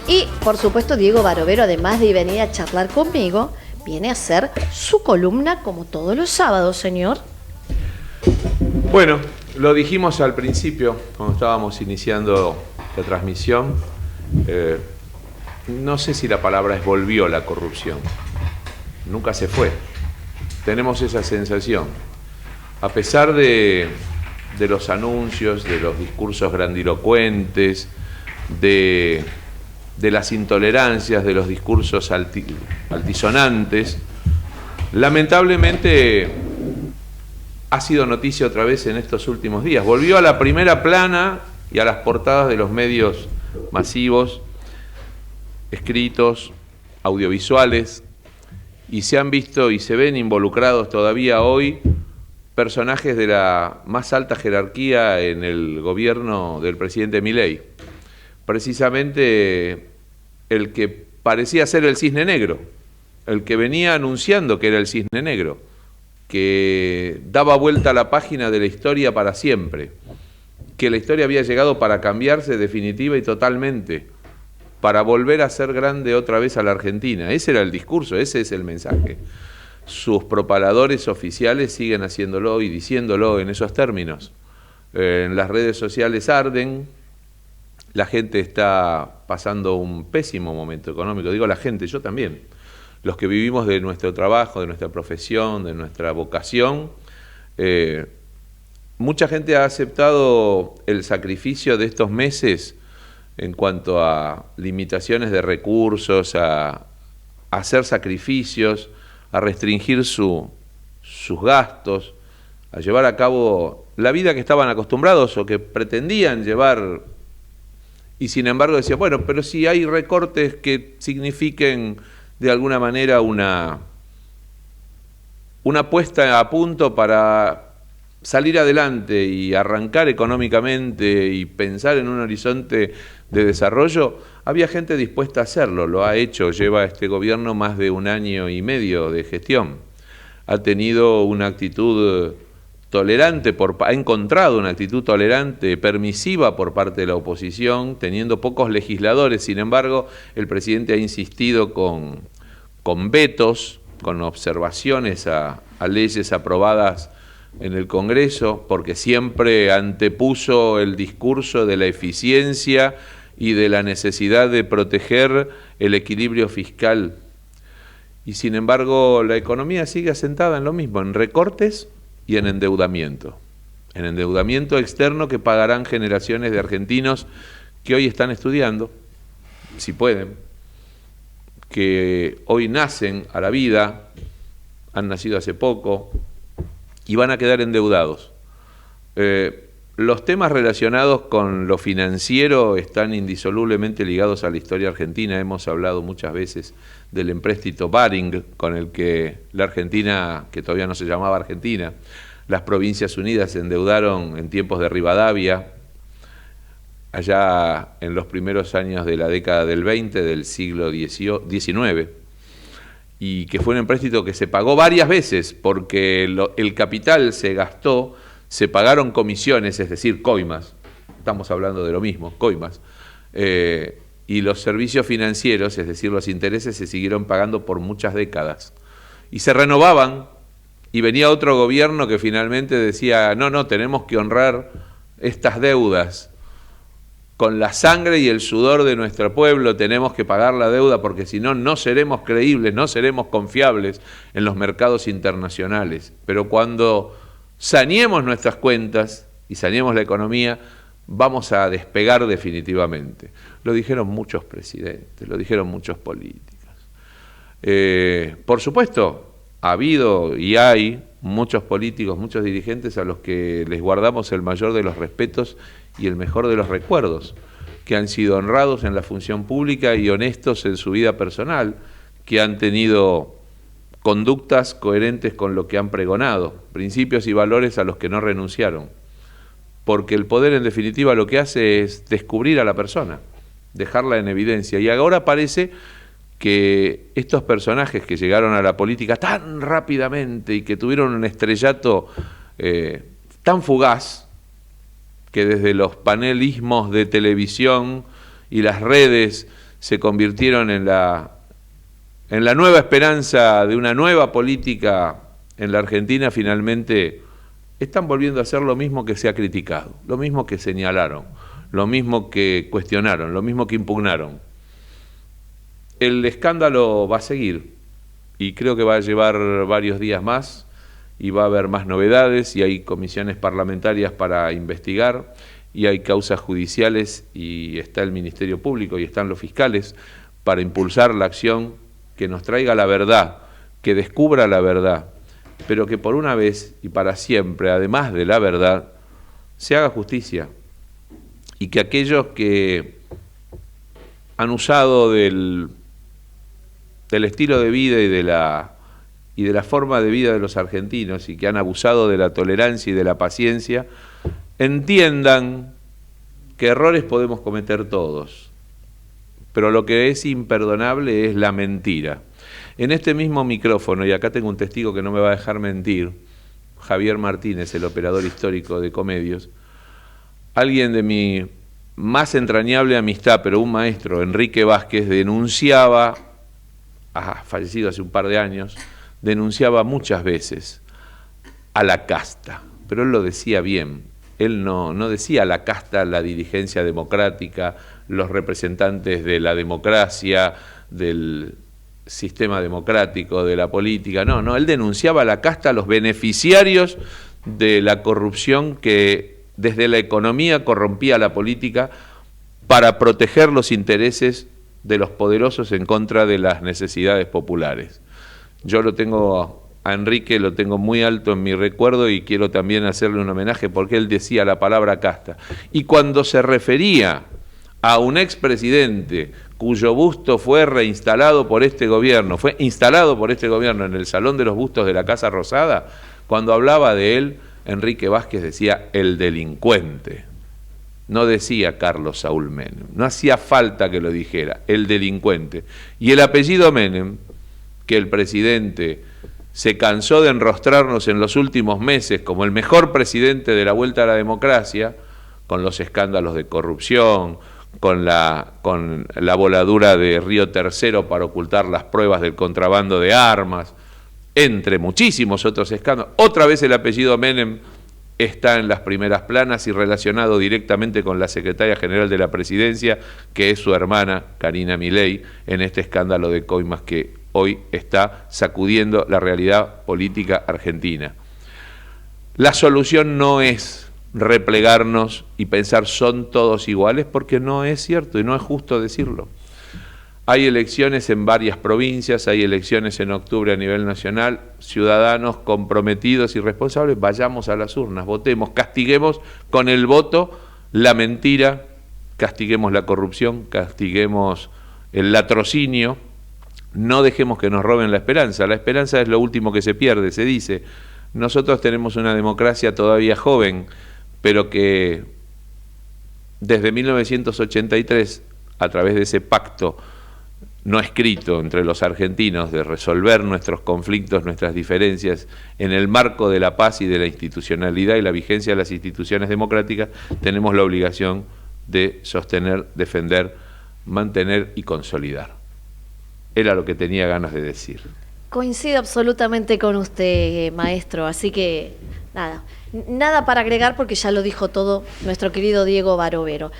Y, por supuesto, Diego Barovero, además de venir a charlar conmigo, viene a hacer su columna como todos los sábados, señor. Bueno, lo dijimos al principio, cuando estábamos iniciando la transmisión. No sé si la palabra es volvió la corrupción. Nunca se fue. Tenemos esa sensación. A pesar de los anuncios, de los discursos grandilocuentes, de las intolerancias, de los discursos altisonantes, lamentablemente ha sido noticia otra vez en estos últimos días. Volvió a la primera plana y a las portadas de los medios masivos, escritos, audiovisuales, y se han visto y se ven involucrados todavía hoy personajes de la más alta jerarquía en el gobierno del presidente Milei. Precisamente el que parecía ser el cisne negro, el que venía anunciando que era el cisne negro, que daba vuelta a la página de la historia para siempre, que la historia había llegado para cambiarse definitiva y totalmente, para volver a ser grande otra vez a la Argentina. Ese era el discurso, ese es el mensaje. Sus propaladores oficiales siguen haciéndolo y diciéndolo en esos términos. En las redes sociales arden, la gente está pasando un pésimo momento económico. Digo la gente, yo también. Los que vivimos de nuestro trabajo, de nuestra profesión, de nuestra vocación, mucha gente ha aceptado el sacrificio de estos meses en cuanto a limitaciones de recursos, a hacer sacrificios, a restringir sus gastos, a llevar a cabo la vida que estaban acostumbrados o que pretendían llevar, y sin embargo decían, bueno, pero si hay recortes que signifiquen de alguna manera una puesta a punto para salir adelante y arrancar económicamente y pensar en un horizonte de desarrollo, había gente dispuesta a hacerlo, lo ha hecho, lleva este gobierno más de 1 año y medio de gestión. Ha tenido una actitud tolerante, ha encontrado una actitud tolerante, permisiva por parte de la oposición, teniendo pocos legisladores. Sin embargo, el presidente ha insistido con vetos, con observaciones a leyes aprobadas en el Congreso, porque siempre antepuso el discurso de la eficiencia y de la necesidad de proteger el equilibrio fiscal. Y sin embargo, la economía sigue asentada en lo mismo, en recortes y en endeudamiento externo que pagarán generaciones de argentinos que hoy están estudiando, si pueden, que hoy nacen a la vida, han nacido hace poco y van a quedar endeudados. Los temas relacionados con lo financiero están indisolublemente ligados a la historia argentina. Hemos hablado muchas veces del empréstito Baring, con el que la Argentina, que todavía no se llamaba Argentina, las Provincias Unidas se endeudaron en tiempos de Rivadavia, allá en los primeros años de la década del 20 del siglo XIX, y que fue un empréstito que se pagó varias veces porque el capital se gastó, se pagaron comisiones, es decir, coimas, estamos hablando de lo mismo, coimas, y los servicios financieros, es decir, los intereses, se siguieron pagando por muchas décadas. Y se renovaban, y venía otro gobierno que finalmente decía, no, tenemos que honrar estas deudas. Con la sangre y el sudor de nuestro pueblo tenemos que pagar la deuda porque si no, no seremos creíbles, no seremos confiables en los mercados internacionales. Pero cuando saneemos nuestras cuentas y saneemos la economía, vamos a despegar definitivamente. Lo dijeron muchos presidentes, lo dijeron muchos políticos. Por supuesto, ha habido y hay muchos políticos, muchos dirigentes a los que les guardamos el mayor de los respetos y el mejor de los recuerdos, que han sido honrados en la función pública y honestos en su vida personal, que han tenido conductas coherentes con lo que han pregonado, principios y valores a los que no renunciaron. Porque el poder, en definitiva, lo que hace es descubrir a la persona, dejarla en evidencia. Y ahora parece que estos personajes que llegaron a la política tan rápidamente y que tuvieron un estrellato tan fugaz, que desde los panelismos de televisión y las redes se convirtieron en la nueva esperanza de una nueva política en la Argentina, finalmente están volviendo a hacer lo mismo que se ha criticado, lo mismo que señalaron, lo mismo que cuestionaron, lo mismo que impugnaron. El escándalo va a seguir y creo que va a llevar varios días más y va a haber más novedades y hay comisiones parlamentarias para investigar y hay causas judiciales y está el Ministerio Público y están los fiscales para impulsar la acción que nos traiga la verdad, que descubra la verdad, pero que por una vez y para siempre, además de la verdad, se haga justicia y que aquellos que han usado del estilo de vida y de la forma de vida de los argentinos y que han abusado de la tolerancia y de la paciencia, entiendan que errores podemos cometer todos, pero lo que es imperdonable es la mentira. En este mismo micrófono, y acá tengo un testigo que no me va a dejar mentir, Javier Martínez, el operador histórico de Comedios, alguien de mi más entrañable amistad, pero un maestro, Enrique Vázquez, denunciaba, fallecido hace un par de años, denunciaba muchas veces a la casta, pero él lo decía bien. Él no decía la casta, la dirigencia democrática, los representantes de la democracia, del sistema democrático, de la política, no, él denunciaba a la casta, a los beneficiarios de la corrupción que desde la economía corrompía a la política para proteger los intereses de los poderosos en contra de las necesidades populares. Yo lo tengo, a Enrique lo tengo muy alto en mi recuerdo y quiero también hacerle un homenaje porque él decía la palabra casta. Y cuando se refería a un expresidente cuyo busto fue reinstalado por este gobierno, fue instalado por este gobierno en el Salón de los Bustos de la Casa Rosada, cuando hablaba de él, Enrique Vázquez decía el delincuente. No decía Carlos Saúl Menem, no hacía falta que lo dijera, el delincuente. Y el apellido Menem, que el presidente se cansó de enrostrarnos en los últimos meses como el mejor presidente de la vuelta a la democracia, con los escándalos de corrupción, con la voladura de Río Tercero para ocultar las pruebas del contrabando de armas, entre muchísimos otros escándalos. Otra vez el apellido Menem está en las primeras planas y relacionado directamente con la secretaria general de la presidencia, que es su hermana, Karina Milei, en este escándalo de coimas que hoy está sacudiendo la realidad política argentina. La solución no es replegarnos y pensar son todos iguales, porque no es cierto y no es justo decirlo. Hay elecciones en varias provincias, hay elecciones en octubre a nivel nacional, ciudadanos comprometidos y responsables, vayamos a las urnas, votemos, castiguemos con el voto la mentira, castiguemos la corrupción, castiguemos el latrocinio, no dejemos que nos roben la esperanza es lo último que se pierde, se dice. Nosotros tenemos una democracia todavía joven, pero que desde 1983, a través de ese pacto no escrito entre los argentinos de resolver nuestros conflictos, nuestras diferencias, en el marco de la paz y de la institucionalidad y la vigencia de las instituciones democráticas, tenemos la obligación de sostener, defender, mantener y consolidar. Era lo que tenía ganas de decir. Coincido absolutamente con usted, maestro, así que nada para agregar porque ya lo dijo todo nuestro querido Diego Barovero.